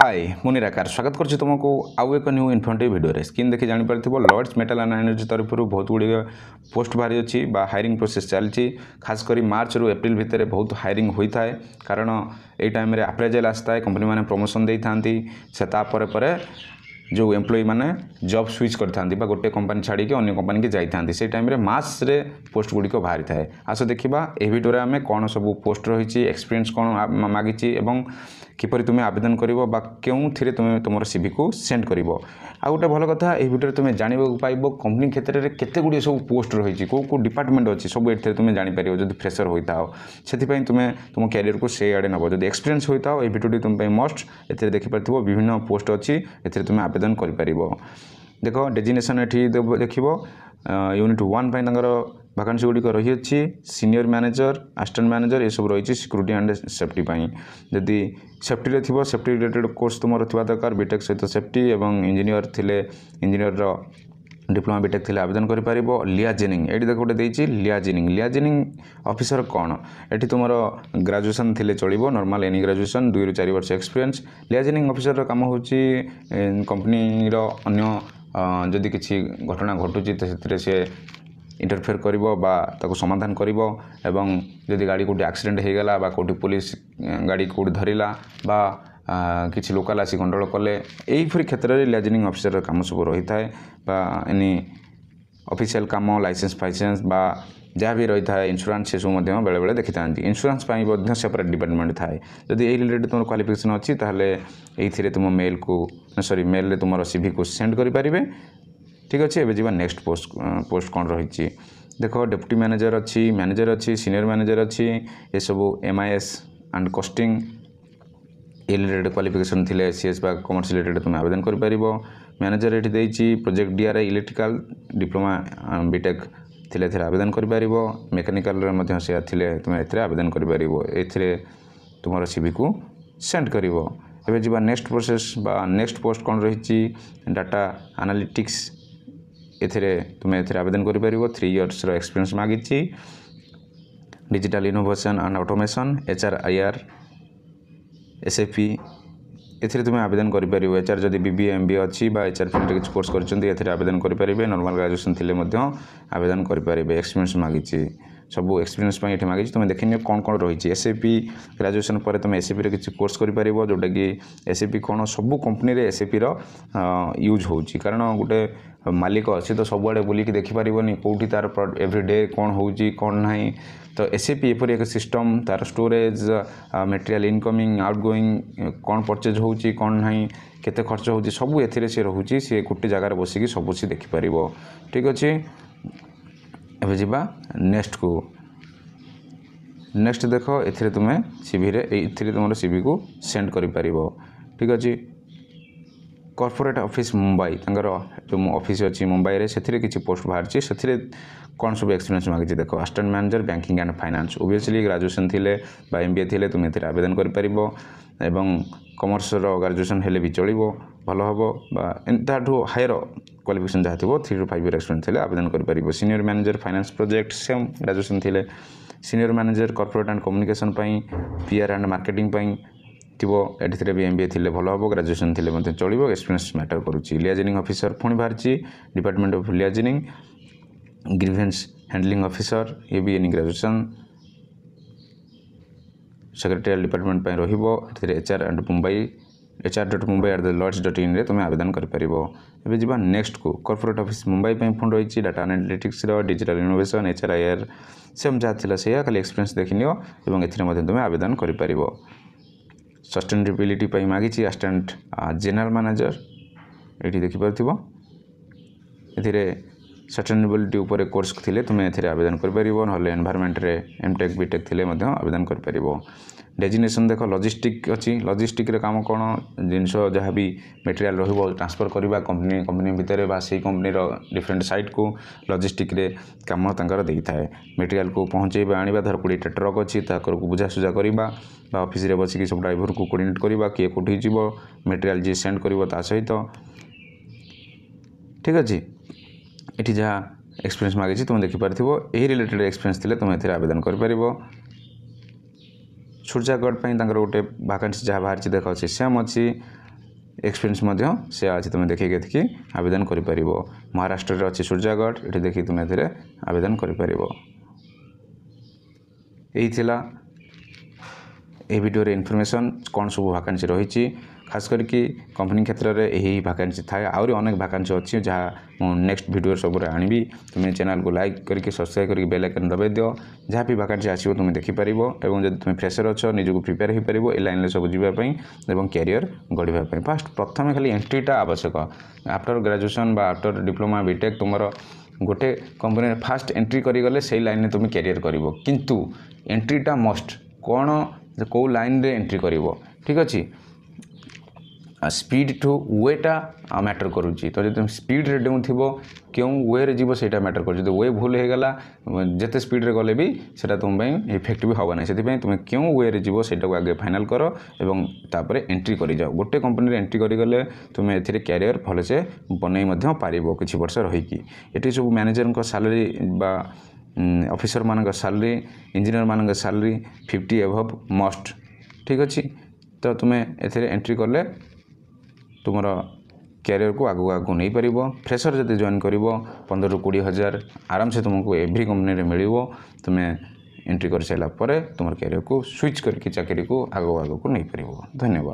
हाय मु निराकार स्वागत कर तुमको आउ एक न्यू इन्फॉर्मेटिव वीडियो स्क्रीन देखि जानि पारथिबो लॉर्ड्स मेटल एंड एनर्जी तरफ बहुत गुड़ी पोस्ट बाहरी अच्छी हायरिंग प्रोसेस चलती खास करी मार्च रु एप्रिल भितर बहुत हायरिंग होता है कारण ये टाइम अप्रेजल आसता है कंपनी मैंने प्रमोशन दे था से तापर जो एम्प्लॉई मैंने जॉब स्विच करते गोटे कंपनी छाड़ी अन्य कंपनी की जाती से टाइम मास रे पोस्ट गुड़िक बाहरी थाए आस देखा ए वीडियो आम कौन सब पोस्ट रही एक्सपीरियंस कौन मागिची किपरि तुम्हें आवेदन कर क्यों तुम्हें तुम सीवी को सेंड कर आ गोटे भल कथा ये वीडियो तुम्हें जानवा पाइब कंपनी क्षेत्र में केते गुड़ी सब पोस्ट रही कौ डिपार्टमेंट अच्छी सब ये तुम्हें जापर जब फ्रेशर होता हो से तुम्हें तुम कैरियर को से आड़े नब जब एक्सपीरियंस होता हो ये वीडियो तुम्हें मस्ट ए देखिपार विभिन्न पोस्ट अच्छी ए तुम्हें आवेदन कर देख डेजिनेशन ये देख यूनिट 1 वैकेंसी गुड़िक रही अच्छी सीनियर मैनेजर असिस्टेंट मैनेजर ये सब रही सिक्यूरीटी एंड सेफ्टी जदि सेफ्टी थी सेफ्टी रिलेटेड कोर्स तुम थी दरकार बीटेक सहित सेफ्टी और इंजीनियर थिले इंजीनियर डिप्लोमा बीटेक थिले आवेदन कर लियाजेनिंग ये देख गोटे लियाजेनिंग ऑफिसर कौन ये तुम ग्रेजुएशन थिले चलो नॉर्मल एनी ग्रेजुएशन 2 ରୁ 4 वर्ष एक्सपीरियंस लियाजेनिंग ऑफिसर काम हो कंपनी अन्य जदि किसी घटना घटुची तो से इंटरफेयर कर समाधान कर जदि गाड़ी कौटी एक्सीडेंट हो गला कौटी पुलिस गाड़ी कौटी धरला किसी लोकल आसी गंडगोल कले यहीपरी क्षेत्र में लियाजेनिंग ऑफिसर काम सब रही है एनी ऑफिशियल काम लाइसेंस फाइसेंस जहाँ भी रही है इंश्योरेंस से सब बेले बेले देखी था इंश्योरेंस सेपरेट डिपार्टमेंट थाए जदि यही रिलेटेड तुम क्वालिफिकेशन अच्छी ताहले ये तुम मेल को मेल तुम सीवी को सेंड करें ठीक अच्छे एवं जी नेक्स्ट पोस्ट कौन रही देख डेप्यूटी मैनेजर अच्छी सीनियर मैनेजर अच्छी ये सब MIS एंड कॉस्टिंग ये रिलेटेड क्वालिफिकेशन थिले CS बा कॉमर्स रिलेटेड तुम आवेदन कर मैनेजर ये देती project DRI electrical diploma B Tech थिले आवेदन कर मेकानिकल से थिले तुम ए आवेदन कर तुम सीवी को सेंड कर एवं जी नेक्स्ट प्रोसेस नेक्स्ट पोस्ट कौन रही डाटा एनालिटिक्स एथिरे तुम एथिरे आवेदन कर 3 इयर्स एक्सपीरियंस मागिची digital innovation and automation HRIR SAP एथिरे तुम आवेदन कर HR जदि BBA MBA अच्छी HR फील्ड किसी कोर्स कर आवेदन करेंगे नॉर्मल ग्रेजुएशन थिले आवेदन करेंगे एक्सपीरियंस मागिची सब एक्सपीरियंस ये मांगी तुम देखनी कौन कौन रही SAP ग्रेजुएशन पर तुम SAP रे किसी कोर्स कर जोटा कि SAP कौन सब कंपनी रे SAP यूज हो कारण गोटे मालिक अच्छी तो सबुआड़े बुलिकी देखिपार कौटी तार एवरीडे कौन हो कौन ना तो SAP एपरी एक सिस्टम तार स्टोरेज मटेरियल इनकमिंग आउटगोइंग कौन परचेज हो कौन ना केते खर्च हो सब ए रोचे सी गोटे जगार बसिकी सब सी देखिपार ठीक अच्छे एवं जी नेक्स्ट को नेक्स्ट देख ए तुम्हें सीवी तुम सीवी को सेंड कर ठीक अच्छे कॉर्पोरेट ऑफिस मुंबई जो ऑफिस अच्छी मुंबई रे से किसी पोस्ट बाहर से कौन सब एक्सपीरियंस मांगी देख assistant manager banking and finance obviously graduation थिले MBA थिले तुम ए आवेदन कर कॉमर्स ग्रेजुएशन हेले भी चलो भल हम ताठू हायर क्वालिफिकेशन जहाँ थी 3 ରୁ 5 इयर एक्सपीरियंस थिले आवेदन कर senior manager finance project same graduation थिले senior manager corporate and communication PR and marketing थो ये भी MBA थिले भल हम ग्रेजुएशन थिले चलो एक्सपीरियंस मैटर करुच्ची लियाजेनिंग ऑफिसर पुणी बाहरी department of liaisoning grievance handling officer ये भी any graduation secretarial department HR and Mumbai HR.mumbai@lords.in तुम आवेदन कर जी नेक्स्ट को कॉर्पोरेट ऑफिस मुंबई फोन रही data analytics digital innovation HRIR same जहाँ थी से खाली एक्सपीरियंस देखनी और ए तुम आवेदन कर सस्टेनेबिलिटी मांगी असिस्टेंट जनरल मैनेजर ये देखिपार सस्टेनेबिलिटी उपर कोर्स थिले तुम ए आवेदन कर ना एनवायरमेंट रे MTech BTech थिले आवेदन कर डेजिनेशन देख लॉजिस्टिक अच्छी लॉजिस्टिक रे काम कौन जिनस जहाँ भी मटेरियल रही ट्रांसफर करवा कंपनी भितर से कंपनी डिफरेंट साइट को लॉजिस्टिक रे काम दे थाए मटेरियल को पहुँचेबा आने धर 20टा ट्रक अच्छी को बुझासुझा करवा ऑफिस रे बसिकी सब ड्राइवर को कोऑर्डिनेट करवा किए कौटी जीव मटेरियल जी सेंड कर सहित ठीक अच्छे ये जहाँ एक्सपीरियंस मांगी तुम देखिपार यही रिलेटेड एक्सपीरियंस थिले तुम ए आवेदन कर सूर्यागढ़ गोटे वैकेंसी जहाँ बाहर देख अच्छी सेम अच्छी एक्सपीरियंस से आज तुम देखिए आवेदन कर महाराष्ट्र अच्छी सूर्यागढ़ ये देखिए तुम ए आवेदन कर वीडियो इनफॉरमेशन कौन सब वैकेंसी रही खास करके कंपनी क्षेत्र में यही वैकेंसी थाए आहरी अनेक वैकेंसी अच्छी जहाँ नेक्स्ट वीडियो सब आनी तुम्हें चैनल को लाइक करके सब्सक्राइब करके बेल आइकन दबाई दियो जहाँ भी वैकेंसी आसो तुम देखिपर और जब तुम फ्रेशर अच्छ निजक प्रिपेयर हो पार ए लाइन सब जावाई और कैरियर गढ़ापी फास्ट प्रथम खाली एंट्रीटा आवश्यक after graduation after diploma B Tech तुम गोटे कंपनी फास्ट एंट्री करगले से लाइन में तुम कैरियर कर किंतु एंट्रीटा मस्ट कौन कौ लाइन रे एंट्री कर ठीक अच्छे स्पीड टू वेटा मैटर करुच्ची तो जो तुम स्पीड रे डेउ थो क्यों वे रे जीव सेटा मैटर कर वे भूल हो गला जिते स्पीड रे गले भी सेटा तुम इफेक्टिव हवा ना से तुम क्यों वे रे जीव सेटा को आगे फाइनल कर एवं तापर एंट्री कर जाओ गोटे कंपनी रे एंट्री करगले तुम ए कैरियर भलसे बनई पार किसी वर्ष रहीकि ये सब मैनेजर सैलरी बा ऑफिसर मान सैलरी इंजीनियर मान सैलरी 50 एभव मस्ट ठीक अच्छे तो तुम्हें ए एंट्री कले तुम कैरियर को आगू आगू नहीं पार फ्रेशर जब जॉइन कर 15 ରୁ 20 हज़ार आराम से तुमको एवरी कंपनी मिल तुम्हें एंट्री कर सारापर तुम कैरियर को स्विच करके चाकरी को आगू आगू नहीं पार। धन्यवाद।